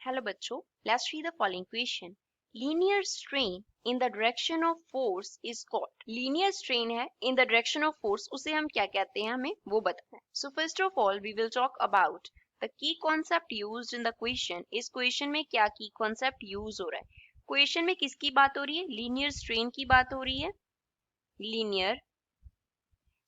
Hello बच्चों, let's see the following question. Linear strain in the direction of force is called. Linear strain है in the direction of force, उसे हम क्या कहते हैं हमें वो बताना है. So first of all we will talk about the key concept used in the question. इस question में क्या key concept use हो रहा है. Question में किसकी बात हो रही है? Linear strain की बात हो रही है. Linear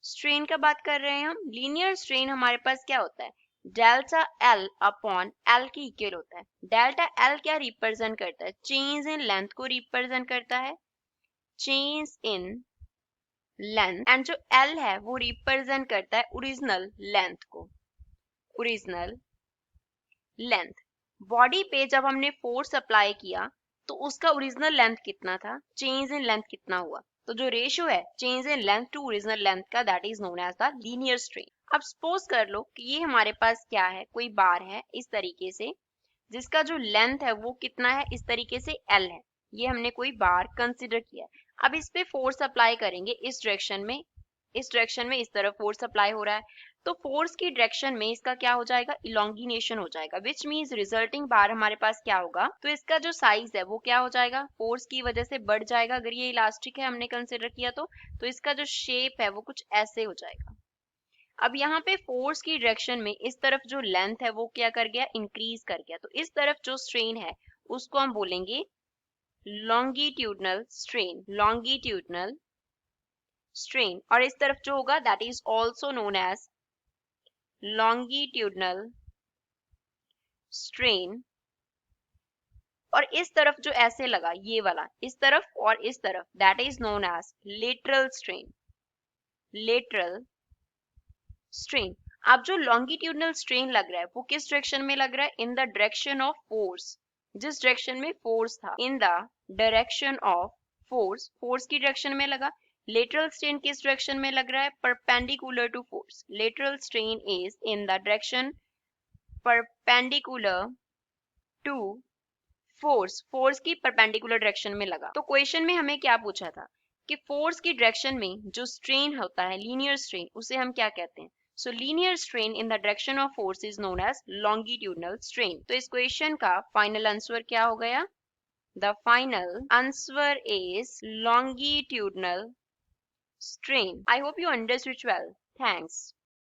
strain का बात कर रहे हैं हम. Linear strain हमारे पास क्या होता है? डेल्टा एल अपॉन एल के इक्वल होता है. डेल्टा एल क्या रिप्रेजेंट करता है? चेंज इन लेंथ को रिप्रेजेंट करता है. चेंज इन लेंथ एंड जो एल है वो रिप्रेजेंट करता है ओरिजिनल लेंथ को. Original length. बॉडी पे जब हमने फोर्स अप्लाई किया तो उसका ओरिजिनल लेंथ कितना था, चेंज इन लेंथ कितना हुआ. तो जो रेशियो है change in length to original length का, that is known as the linear strain. अब सपोज कर लो कि ये हमारे पास क्या है, कोई बार है इस तरीके से जिसका जो लेंथ है वो कितना है, इस तरीके से एल है. ये हमने कोई बार कंसिडर किया है. अब इस पे फोर्स अप्लाई करेंगे इस डायरेक्शन में. इस डायरेक्शन में इस तरफ फोर्स अप्लाई हो रहा है तो फोर्स की डायरेक्शन में इसका क्या हो जाएगा, इलोंगिनेशन हो जाएगा, विच मीन्स रिजल्टिंग बार हमारे पास क्या होगा, तो इसका जो साइज है वो क्या हो जाएगा, फोर्स की वजह से बढ़ जाएगा. अगर ये इलास्टिक है हमने कंसिडर किया तो इसका जो शेप है वो कुछ ऐसे हो जाएगा. अब यहाँ पे फोर्स की डायरेक्शन में इस तरफ जो लेंथ है वो क्या कर गया, इंक्रीज कर गया. तो इस तरफ जो स्ट्रेन है उसको हम बोलेंगे लॉन्गिट्यूडनल स्ट्रेन. Longitudinal strain. और इस तरफ जो होगा that is also known as longitudinal strain. और इस तरफ जो ऐसे लगा ये वाला, इस तरफ और इस तरफ, that is known as lateral strain. lateral strain. अब जो longitudinal strain लग रहा है वो किस डायरेक्शन में लग रहा है, इन द डायरेक्शन ऑफ फोर्स. जिस डायरेक्शन में फोर्स था, इन the direction of force, force की डायरेक्शन में लगा. lateral strain किस डायरेक्शन में लग रहा है, perpendicular to force. lateral strain is in the direction perpendicular to force. Force की परपेंडिकुलर डायरेक्शन में लगा. तो क्वेश्चन में हमें क्या पूछा था कि फोर्स की डायरेक्शन में जो स्ट्रेन होता है, लीनियर स्ट्रेन, उसे हम क्या कहते हैं. So linear strain in the direction of force is known as longitudinal strain. तो इस क्वेश्चन का फाइनल आंसर क्या हो गया, the final answer is longitudinal strain. I hope you understood well. Thanks.